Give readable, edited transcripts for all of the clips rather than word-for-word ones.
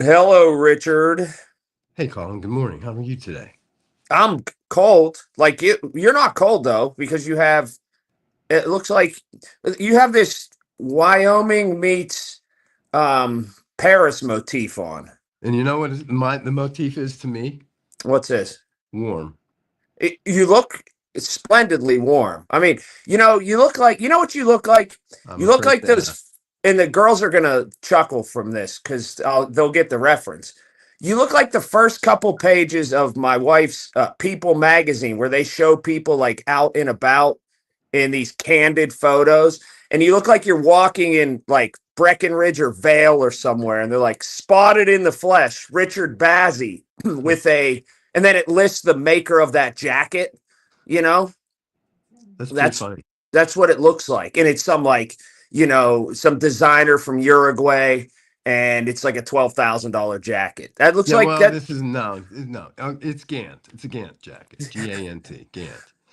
Hello, Richard. Hey, Colin. Good morning. How are you today? I'm cold. Like you're not cold though, because you have. It looks like you have this Wyoming meets Paris motif on. And you know what the motif is to me? What's this? Warm. You look splendidly warm. I mean, you look like what you look like. I'm You look afraid like to ask. those, and the girls are gonna chuckle from this because they'll get the reference. You look like the first couple pages of my wife's People magazine, where they show people like out and about in these candid photos, and you look like you're walking in like Breckenridge or Vale or somewhere, and they're like spotted in the flesh, Richard Bazzy with a, and then it lists the maker of that jacket. You know, That's pretty that's funny. that's what it looks like, and it's some like some designer from Uruguay, and it's like a $12,000 jacket. That looks Yeah, like well, that, this is no. It's Gant. It's a Gant jacket. Gant. Gant.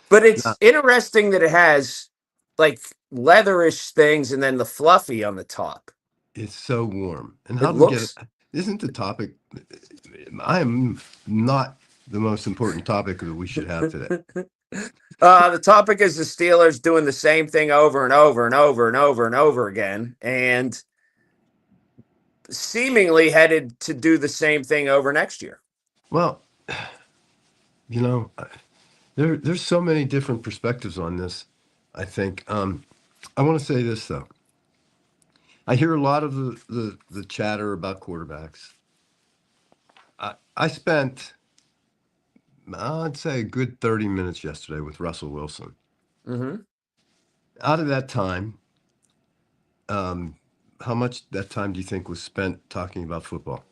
but No, it's interesting that it has like leatherish things and then the fluffy on the top. it's so warm. And It how do we get it? looks Isn't the topic? I am not the most important topic that we should have today. the topic is the Steelers doing the same thing over and over and over and over and over again, and seemingly headed to do the same thing over next year. Well, you know, there's so many different perspectives on this. I think. I want to say this though. I hear a lot of the chatter about quarterbacks. I spent, I'd say, a good 30 minutes yesterday with Russell Wilson. Mm-hmm. Out of that time, um, how much that time do you think was spent talking about football?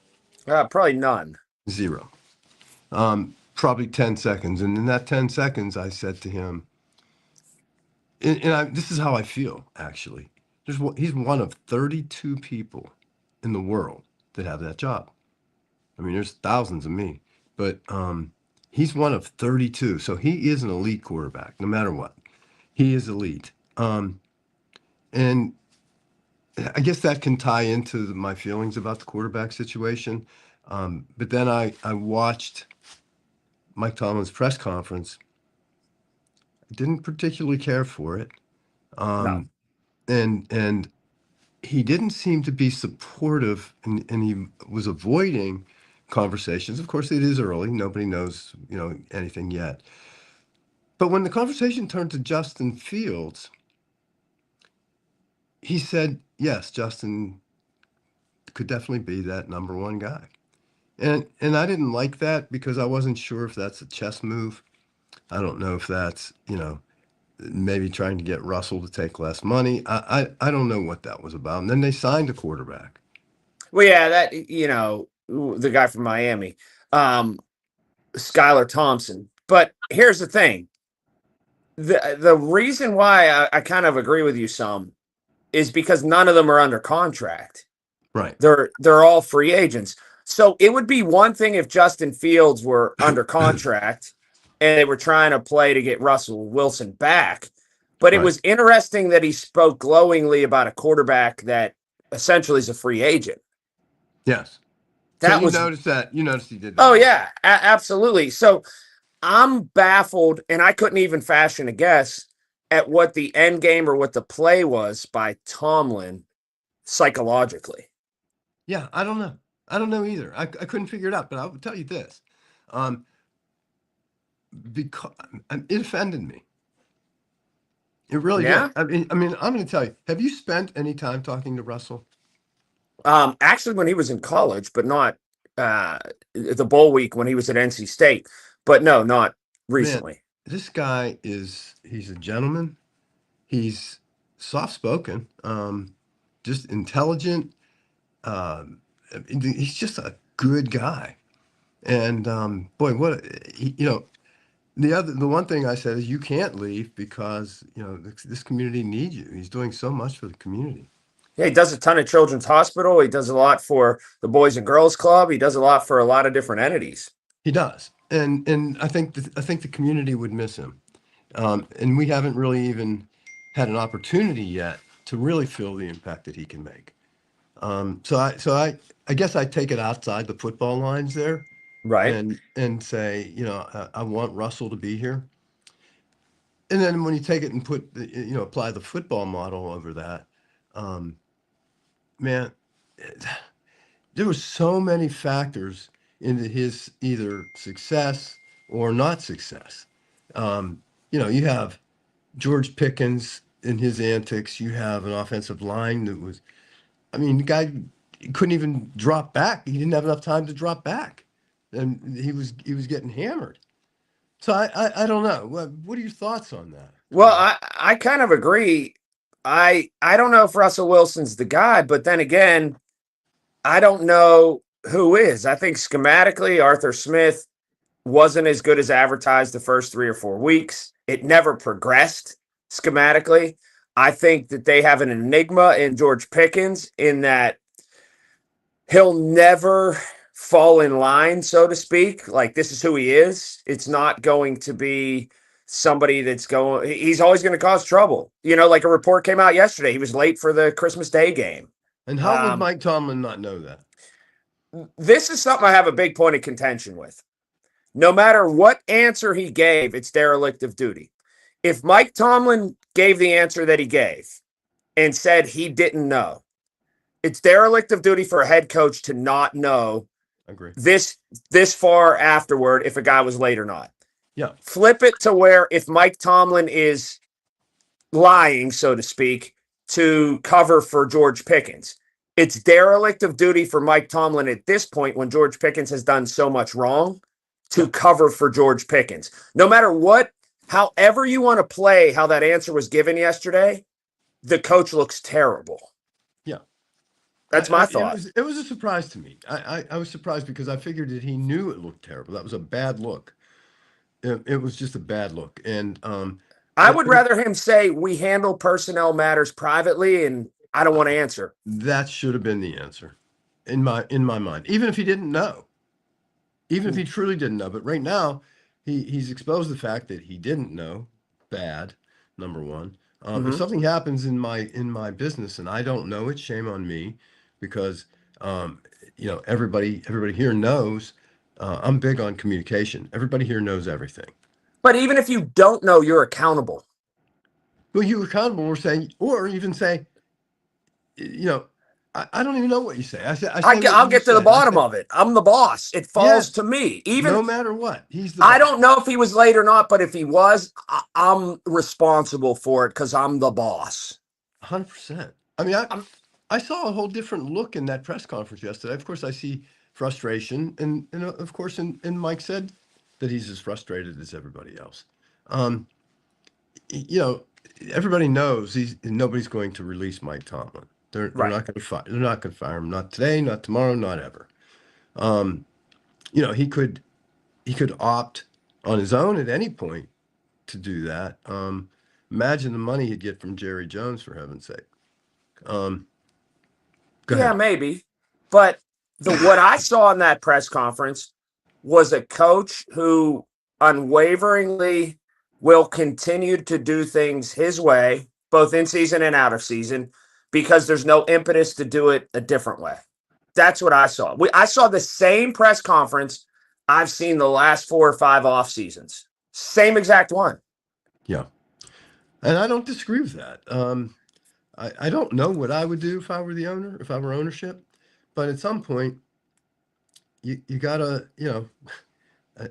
Probably none. Zero. Probably 10 seconds. And in that 10 seconds, I said to him, this is how I feel, actually. He's one of 32 people in the world that have that job. I mean, there's thousands of me, but he's one of 32. So he is an elite quarterback, no matter what. He is elite. And I guess that can tie into my feelings about the quarterback situation. But then I watched Mike Tomlin's press conference. Didn't particularly care for it. No. And he didn't seem to be supportive, and he was avoiding conversations. Of course, it is early. Nobody knows, anything yet. But when the conversation turned to Justin Fields, he said, yes, Justin could definitely be that number one guy. And I didn't like that because I wasn't sure if that's a chess move. I don't know if that's, maybe trying to get Russell to take less money. I don't know what that was about. And then they signed a quarterback. Well, yeah, that the guy from Miami, um, Skylar Thompson. But here's the thing: the reason why I kind of agree with you some is because none of them are under contract. Right. They're all free agents. So it would be one thing if Justin Fields were under contract and they were trying to play to get Russell Wilson back. But it Right. was interesting that he spoke glowingly about a quarterback that essentially is a free agent. Yes. So That was, you noticed he did that oh, also. yeah, absolutely. So I'm baffled, and I couldn't even fashion a guess at what the end game or what the play was by Tomlin psychologically. Yeah, I don't know. I don't know either. I couldn't figure it out, but I'll tell you this. Um, because it offended me. It really did. Yeah. I mean, I'm going to tell you. Have you spent any time talking to Russell? Actually, when he was in college, but not the bowl week when he was at NC State. But no, not Man, recently. this guy he's a gentleman. He's soft spoken, just intelligent. Um, he's just a good guy. And boy, the one thing I said is you can't leave because this community needs you. He's doing so much for the community. Yeah, he does a ton of Children's Hospital. He does a lot for the Boys and Girls Club. He does a lot for a lot of different entities. He does, and I think the community would miss him. And we haven't really even had an opportunity yet to really feel the impact that he can make. I guess I take it outside the football lines there, Right. and say, I want Russell to be here. And then when you take it and apply the football model over that, um, man, there were so many factors into his either success or not success. You have George Pickens in his antics. You have an offensive line that was, I mean, the guy couldn't even drop back. He didn't have enough time to drop back, and he was getting hammered. So I don't know. What are your thoughts on that, Well, Colin? I kind of agree. I don't know if Russell Wilson's the guy, but then again, I don't know who is. I think schematically, Arthur Smith wasn't as good as advertised the first 3 or 4 weeks. It never progressed schematically. I think that they have an enigma in George Pickens in that he'll never fall in line, so to speak. Like, this is who he is. It's not going to be somebody that's going, he's always going to cause trouble. Like a report came out yesterday. He was late for the Christmas Day game. And how would Um, Mike Tomlin not know that? this is something I have a big point of contention with. No matter what answer he gave, it's derelict of duty. If Mike Tomlin gave the answer that he gave and said he didn't know, it's derelict of duty for a head coach to not know I agree. this far afterward if a guy was late or not. Yeah. Flip it to where if Mike Tomlin is lying, so to speak, to cover for George Pickens, it's derelict of duty for Mike Tomlin at this point when George Pickens has done so much wrong to Yeah. cover for George Pickens. No matter what, however you want to play how that answer was given yesterday, the coach looks terrible. Yeah. That's my It thought. was a surprise to me. I was surprised because I figured that he knew it looked terrible. That was a bad look. It was just a bad look. And I would rather him say we handle personnel matters privately and I don't want to answer. that should have been the answer in my mind. Even if he didn't know. Even if he truly didn't know. But right now, he's exposed the fact that he didn't know. Bad, number one. If Mm-hmm. something happens in my business and I don't know it, shame on me, because everybody here knows. I'm big on communication. Everybody here knows everything. But even if you don't know, you're accountable. Well, you accountable or even say, you know, I don't even know what you say. I say what I'll you get to the said. I bottom say, of it. I'm the boss. It falls yes, to me. no Even matter what, he's the I boss. don't know if he was late or not, but if he was, I'm responsible for it because I'm the boss. 100%. I mean, I'm, I saw a whole different look in that press conference yesterday. Of course, I see frustration, and of course, and Mike said that he's as frustrated as everybody else. Um, you know, everybody knows nobody's going to release Mike Tomlin. They're right. not going to fire. They're not going to fire him. Not today. Not tomorrow. Not ever. Um, he could opt on his own at any point to do that. Imagine the money he'd get from Jerry Jones, for heaven's sake. Um, Go Yeah, ahead. maybe. But what I saw in that press conference was a coach who unwaveringly will continue to do things his way, both in season and out of season, because there's no impetus to do it a different way. That's what I saw. I saw the same press conference I've seen the last 4 or 5 off seasons. Same exact one. Yeah, and I don't disagree with that. I don't know what I would do if I were the owner, if I were ownership, but at some point, you gotta,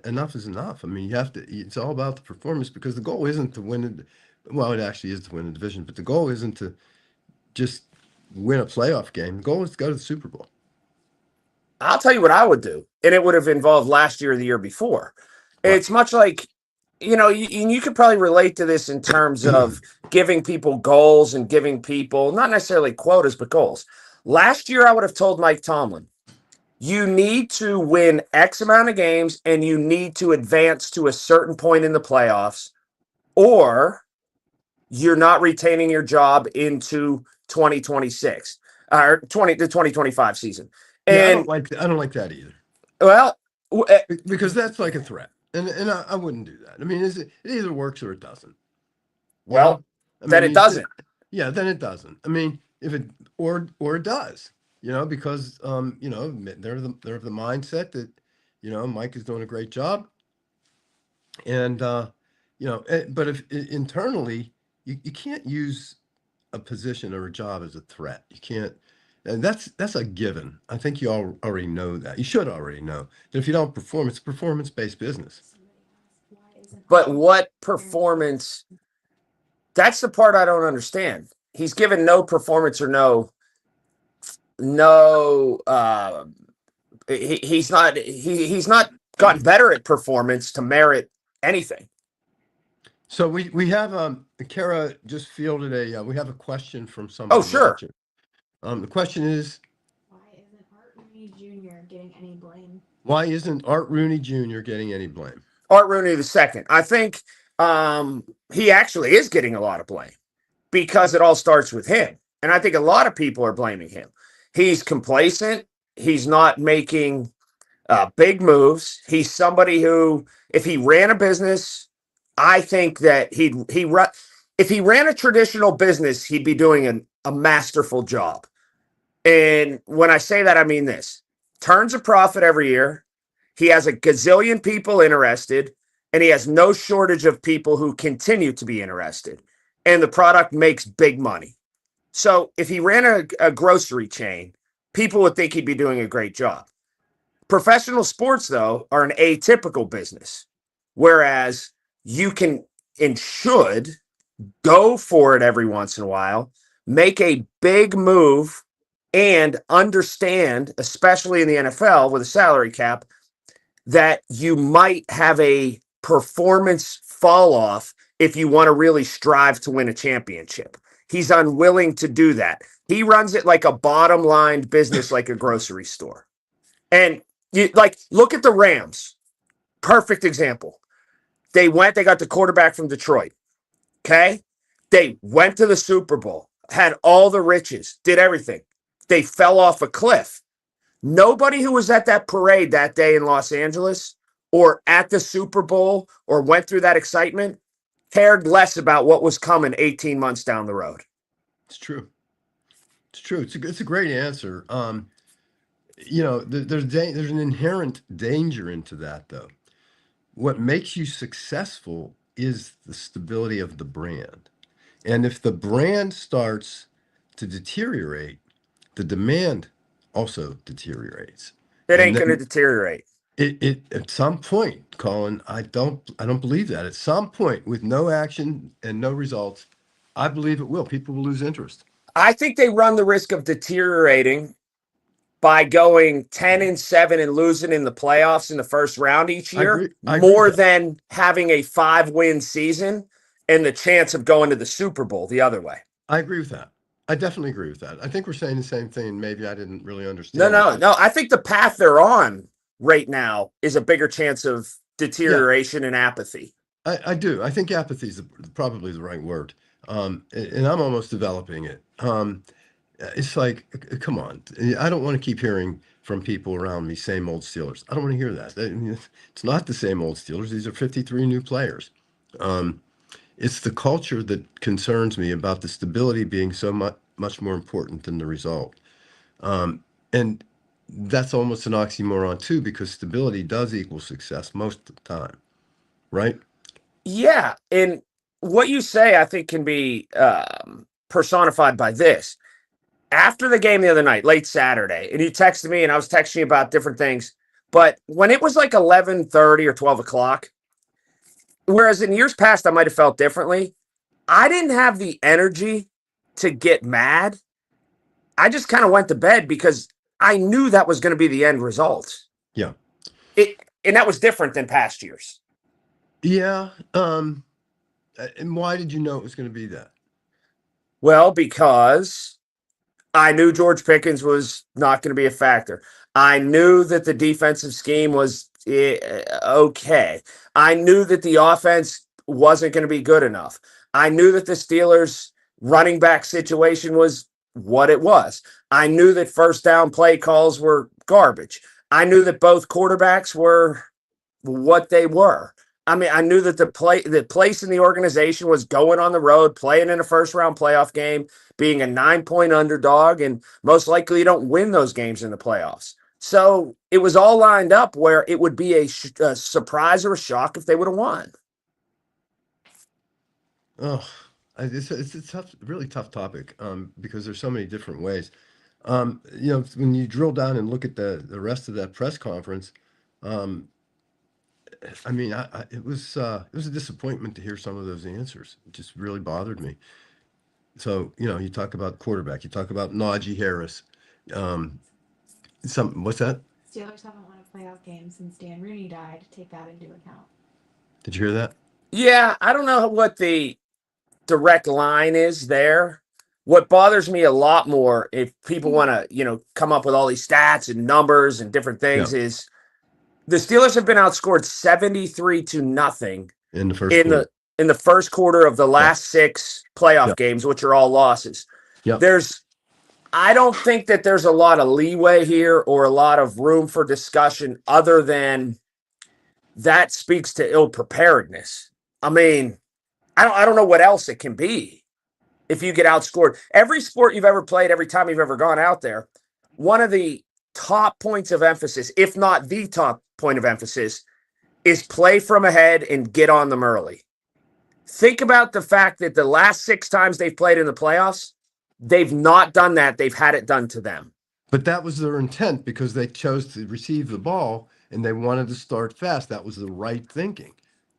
enough is enough. I mean, you have to. It's all about the performance because the goal isn't to win it. Well, it actually is to win the division, but the goal isn't to just win a playoff game. The goal is to go to the Super Bowl. I'll tell you what I would do, and it would have involved last year or the year before. What? It's much like, you could probably relate to this in terms of giving people goals and giving people not necessarily quotas, but goals. Last year, I would have told Mike Tomlin, you need to win X amount of games and you need to advance to a certain point in the playoffs, or you're not retaining your job into 2026 or 20 the 2025 season. Yeah, And I don't like that either well, because that's like a threat, and I wouldn't do that. I mean, it either works or it doesn't. You know, well, I then mean, it doesn't. yeah, then it doesn't. I mean, if it or it does. because they're of the mindset that Mike is doing a great job, and but if internally you can't use a position or a job as a threat. You can't, and that's a given. I think you all already know that. You should already know that if you don't perform, it's a performance-based business. But what performance? That's the part I don't understand. He's given no performance or no. He's not gotten better at performance to merit anything. So we have Kara just fielded we have a question from Oh, somebody sure. watching. The question is, Why isn't Art Rooney Jr. getting any blame? why isn't Art Rooney Jr. getting any blame? Art Rooney the second. I think he actually is getting a lot of blame because it all starts with him. And I think a lot of people are blaming him. He's complacent. He's not making big moves. He's somebody who, if he ran a business, I think that if he ran a traditional business, he'd be doing a masterful job. And when I say that, I mean this: turns a profit every year. He has a gazillion people interested, and he has no shortage of people who continue to be interested. And the product makes big money. So if he ran a grocery chain, people would think he'd be doing a great job. Professional sports, though, are an atypical business, whereas you can and should go for it every once in a while, make a big move, and understand, especially in the NFL with a salary cap, that you might have a performance fall off if you want to really strive to win a championship. He's unwilling to do that. He runs it like a bottom line business, like a grocery store. And look at the Rams. Perfect example. They got the quarterback from Detroit. Okay. They went to the Super Bowl, had all the riches, did everything. They fell off a cliff. Nobody who was at that parade that day in Los Angeles or at the Super Bowl or went through that excitement cared less about what was coming 18 months down the road. It's true. It's true. It's a great answer. There's an inherent danger into that, though. What makes you successful is the stability of the brand. And if the brand starts to deteriorate, the demand also deteriorates. It And ain't going to then deteriorate. it at some point, Colin, I don't believe that. At some point, with no action and no results, I believe it will. People will lose interest. I think they run the risk of deteriorating by going 10-7 and losing in the playoffs in the first round each year, I agree with more that. than having a 5-win season and the chance of going to the Super Bowl the other way. I agree with that. I definitely agree with that. I think we're saying the same thing. Maybe I didn't really No, understand it, no, but no. I think the path they're on right now is a bigger chance of yeah, deterioration and apathy. I do. I think apathy is probably the right word. And I'm almost developing it. It's like, come on. I don't want to keep hearing from people around me, same old Steelers. I don't want to hear that. It's not the same old Steelers. These are 53 new players. Um, it's the culture that concerns me about the stability being so much more important than the result. Um, and that's almost an oxymoron too, because stability does equal success most of the time, right? Yeah. And what you say, I think, can be personified by this. After the game the other night, late Saturday, and you texted me and I was texting you about different things. But when it was like 11:30 or 12 o'clock, whereas in years past, I might have felt differently, I didn't have the energy to get mad. I just kind of went to bed because I knew that was going to be the end result. Yeah. And that was different than past years. Yeah. And why did you know it was going to be that? Well, because I knew George Pickens was not going to be a factor. I knew that the defensive scheme was okay. I knew that the offense wasn't going to be good enough. I knew that the Steelers' running back situation was what it was. I knew that first down play calls were garbage. I knew that both quarterbacks were what they were. I mean, I knew that the place in the organization was going on the road, playing in a first round playoff game, being a 9-point underdog, and most likely you don't win those games in the playoffs. So it was all lined up where it would be a surprise or a shock if they would have won. Oh, it's a tough, really tough topic, because there's so many different ways. When you drill down and look at the rest of that press conference, um, I mean, it was a disappointment to hear some of those answers. It just really bothered me. So, you talk about quarterback, you talk about Najee Harris. Um, what's that? Steelers haven't won a playoff game since Dan Rooney died. Take that into account. Did you hear that? Yeah, I don't know what the direct line is there. What bothers me a lot more, if people want to, come up with all these stats and numbers and different Yeah. things, is the Steelers have been outscored 73-0 In the first in quarter. the first quarter of the last 6 playoff games, which are all losses. Yep. I don't think that there's a lot of leeway here or a lot of room for discussion other than that speaks to ill preparedness. I mean, I don't know what else it can be if you get outscored. Every sport you've ever played, every time you've ever gone out there, one of the top points of emphasis, if not the top point of emphasis, is play from ahead and get on them early. Think about the fact that the last 6 times they've played in the playoffs, they've not done that. They've had it done to them. But that was their intent because they chose to receive the ball and they wanted to start fast. That was the right thinking,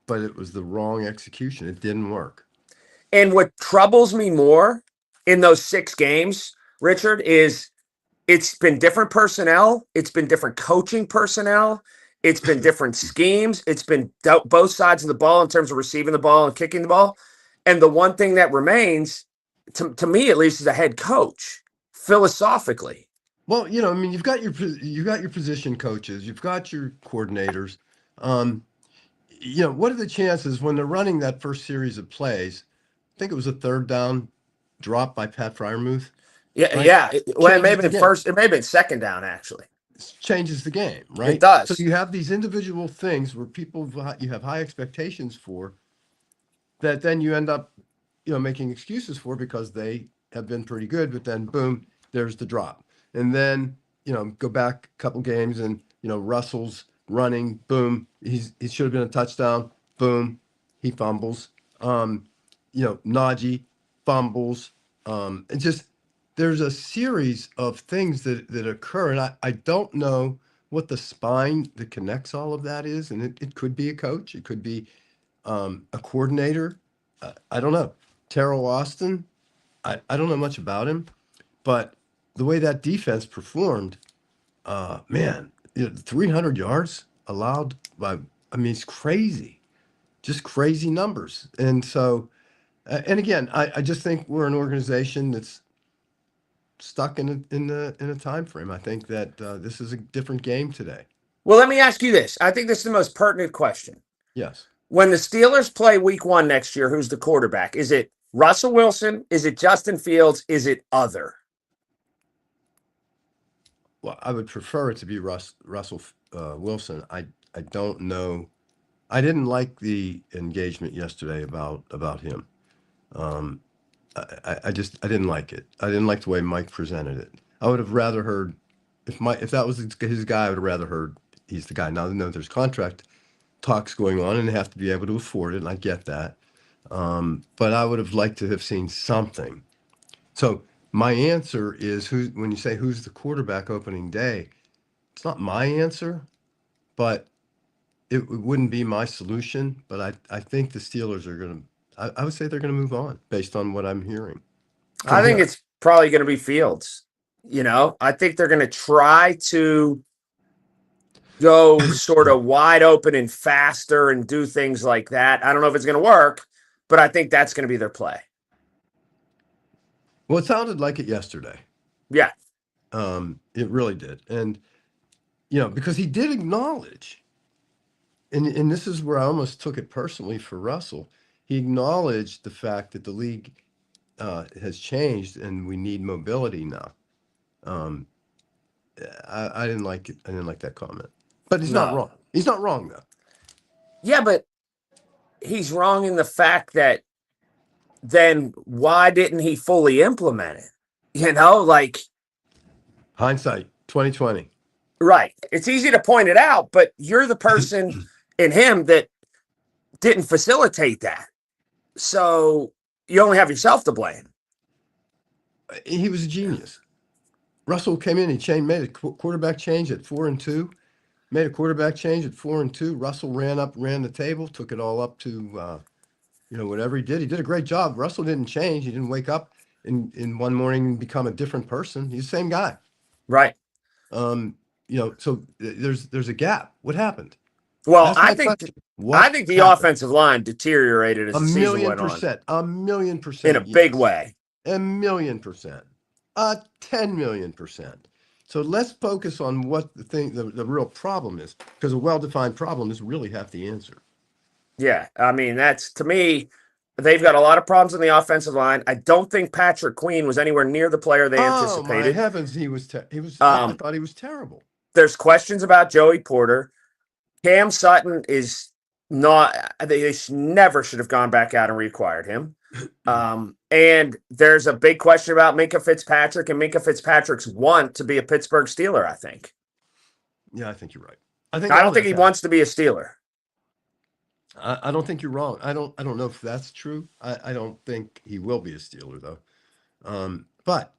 but it was the wrong execution. It didn't work. And what troubles me more in those 6 games, Richard, is it's been different personnel. It's been different coaching personnel. It's been different schemes. It's been both sides of the ball in terms of receiving the ball and kicking the ball. And the one thing that remains, to me at least, is a head coach, philosophically. Well, I mean, you've got your position coaches, you've got your coordinators. What are the chances when they're running that first series of plays? I think it was a third down drop by Pat Fryermuth. Yeah, Right? yeah. Well, it may have Changes the been game. first. It may have been second down, actually. Changes the game, right? It does. So you have these individual things where you have high expectations for that, then you end up, making excuses for because they have been pretty good, but then boom, there's the drop. And then, go back a couple games and, Russell's running, boom, he should have been a touchdown, boom, he fumbles. Najee fumbles. And just there's a series of things that occur, and I don't know what the spine that connects all of that is, and it could be a coach, it could be a coordinator. I don't know. Terrell Austin, I don't know much about him, but the way that defense performed, man, 300 yards allowed by, I mean, it's crazy, just crazy numbers. And so, and again, I just think we're an organization that's stuck in a time frame. I think that this is a different game today. Well, let me ask you this. I think this is the most pertinent question. Yes. When the Steelers play week 1 next year, who's the quarterback? Is it Russell Wilson? Is it Justin Fields? Is it other? Well, I would prefer it to be Russell Wilson. I don't know. I didn't like the engagement yesterday about him. I didn't like it. I didn't like the way Mike presented it. I would have rather heard if that was his guy. I would have rather heard he's the guy. Now I know there's contract talks going on, and they have to be able to afford it, and I get that. But I would have liked to have seen something. So my answer is when you say who's the quarterback opening day, it's not my answer, but it wouldn't be my solution. But I think the Steelers are going to. I would say they're going to move on based on what I'm hearing. I think it's probably going to be Fields. I think they're going to try to go sort of wide open and faster and do things like that. I don't know if it's going to work, but I think that's going to be their play. Well, it sounded like it yesterday. Yeah. It really did. And, because he did acknowledge, and this is where I almost took it personally for Russell. He acknowledged the fact that the league has changed and we need mobility now. I didn't like it. I didn't like that comment. But he's not wrong. He's not wrong, though. Yeah, but he's wrong in the fact that then why didn't he fully implement it? Like Hindsight, 2020. right. It's easy to point it out, but you're the person in him that didn't facilitate that. So you only have yourself to blame. He was a genius. Russell came in, made a quarterback change at 4-2. Made a quarterback change at 4-2. Russell ran the table, took it all up to whatever he did. He did a great job. Russell didn't change. He didn't wake up in one morning and become a different person. He's the same guy. Right. So there's a gap. What happened? Well, That's my question. I think the offensive line deteriorated as the season went on. A million percent. In a big way. A million percent. 10 million percent. So let's focus on what the real problem is, because a well-defined problem is really half the answer. Yeah, I mean, that's, to me, they've got a lot of problems in the offensive line. I don't think Patrick Queen was anywhere near the player they anticipated. Oh my heavens, I thought he was terrible. There's questions about Joey Porter. Cam Sutton is not, they never should have gone back out and reacquired him. And there's a big question about Minkah Fitzpatrick and Minkah Fitzpatrick's want to be a Pittsburgh Steeler, I think. Yeah, I think you're right. I don't think he wants to be a Steeler. I don't think you're wrong. I don't know if that's true. I don't think he will be a Steeler, though. But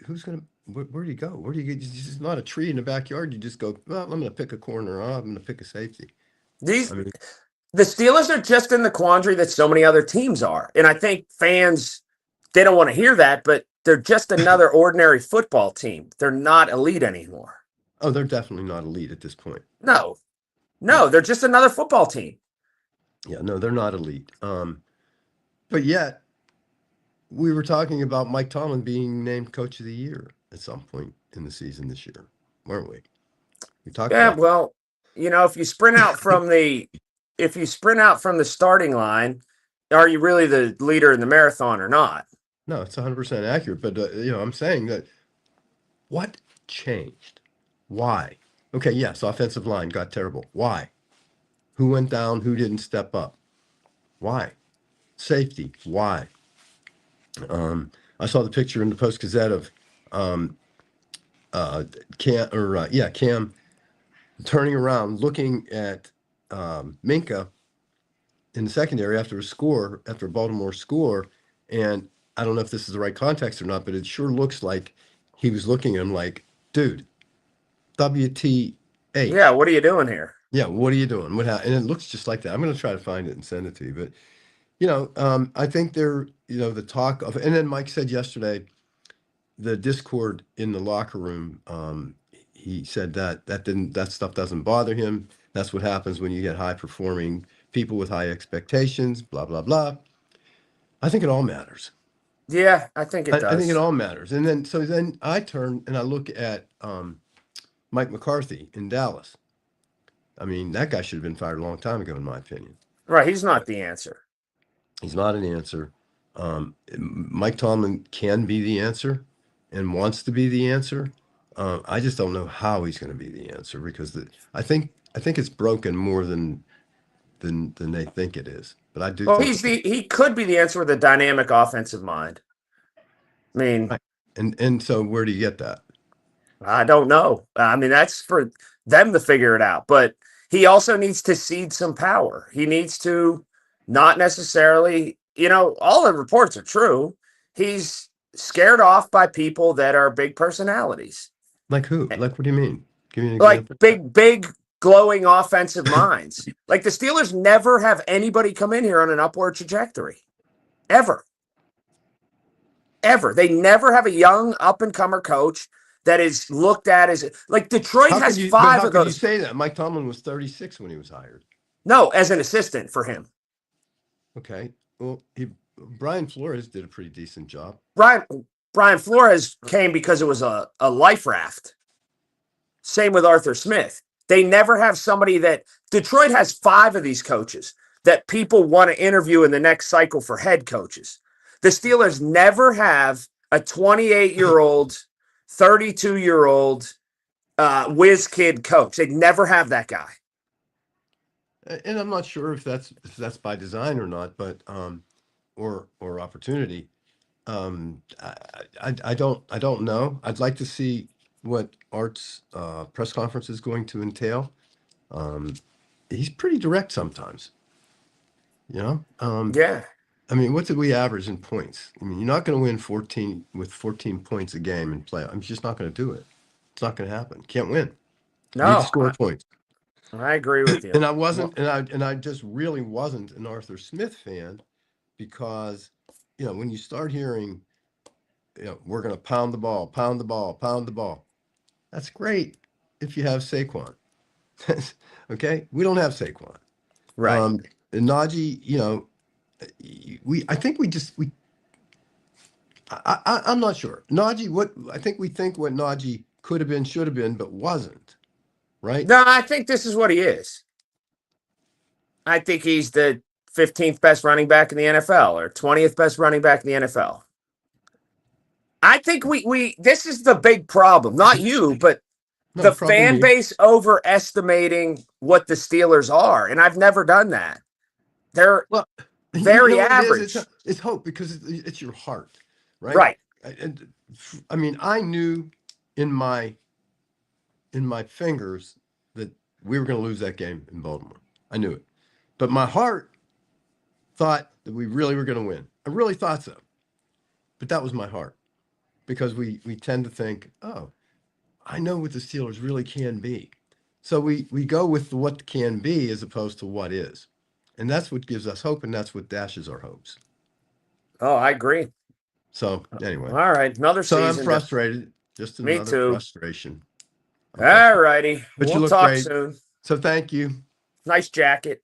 who's gonna? Where do you go? Where do you get? It's not a tree in the backyard. You just go. Well, I'm going to pick a corner. I'm going to pick a safety. The Steelers are just in the quandary that so many other teams are, and I think fans, they don't want to hear that, but they're just another ordinary football team. They're not elite anymore. Oh, they're definitely not elite at this point. No, they're just another football team. Yeah, no, they're not elite. But yet, we were talking about Mike Tomlin being named Coach of the Year at some point in the season this year, weren't we? We talked. Yeah, well, if you sprint out from the starting line, are you really the leader in the marathon or not? No, it's 100% accurate. But I'm saying that what changed? Why? Okay, yes, offensive line got terrible. Why? Who went down? Who didn't step up? Why? Safety. Why? I saw the picture in the Post-Gazette of Cam turning around, looking at Minkah in the secondary after a Baltimore score, and I don't know if this is the right context or not, but it sure looks like he was looking at him like, dude, WTH. Yeah, what are you doing here? Yeah, what are you doing? And it looks just like that. I'm going to try to find it and send it to you. But, I think the talk of, and then Mike said yesterday, the discord in the locker room, he said that stuff doesn't bother him. That's what happens when you get high performing people with high expectations, blah, blah, blah. I think it all matters. Yeah, I think it does. I think it all matters. And then I turn and I look at Mike McCarthy in Dallas. I mean, that guy should have been fired a long time ago, in my opinion. Right, he's not the answer. He's not an answer. Mike Tomlin can be the answer and wants to be the answer. I just don't know how he's going to be the answer, because I think it's broken more than they think it is. But I do. Well, he could be the answer with a dynamic offensive mind. I mean, right. And so where do you get that? I don't know. I mean, that's for them to figure it out. But he also needs to cede some power. He needs to not necessarily, all the reports are true. He's scared off by people that are big personalities. Like who? Like, what do you mean? Give me an example. Like big, glowing offensive minds. Like the Steelers never have anybody come in here on an upward trajectory. Ever. They never have a young up-and-comer coach that is looked at as, like, Detroit has 5 of those. How can you say that? Mike Tomlin was 36 when he was hired. No, as an assistant for him. Okay. Well, Brian Flores did a pretty decent job. Brian Flores came because it was a life raft. Same with Arthur Smith. They never have somebody that Detroit has 5 of these coaches that people want to interview in the next cycle for head coaches. The Steelers never have a 28-year-old, 32-year-old whiz kid coach. They never have that guy. And I'm not sure if that's by design or not, but or opportunity. I don't know. I'd like to see what Art's press conference is going to entail. He's pretty direct sometimes, you know. Yeah. I mean, what did we average in points? I mean, you're not going to win 14 with 14 points a game in play. I'm just not going to do it. It's not going to happen. Can't win. You need to No, score points. I agree with you. And I wasn't, and I just really wasn't an Arthur Smith fan because, you know, when you start hearing, you know, we're going to pound the ball, pound the ball, pound the ball. That's great if you have Saquon. Okay, we don't have Saquon. Right. And Najee, you know, I think we just I'm not sure. Najee, what I think we think what Najee could have been, should have been, but wasn't. Right? No, I think this is what he is. I think he's the 15th best running back in the NFL or 20th best running back in the NFL. I think we this is the big problem. Not you, but No, the probably fan me. base overestimating what the Steelers are. And I've never done that. They're Well, you know very what it is? average. It's hope because it's your heart, right? Right. And I mean, I knew in my fingers that we were going to lose that game in Baltimore. I knew it, but my heart thought that we really were going to win. I really thought so, but that was my heart because we tend to think, oh, I know what the Steelers really can be. So we go with what can be as opposed to what is. And that's what gives us hope, and that's what dashes our hopes. Oh, I agree. So anyway, All right. Another so I'm season. frustrated. Just Me another too. frustration. I'm All frustrated. righty. But you We'll look talk great. soon. So thank you. Nice jacket.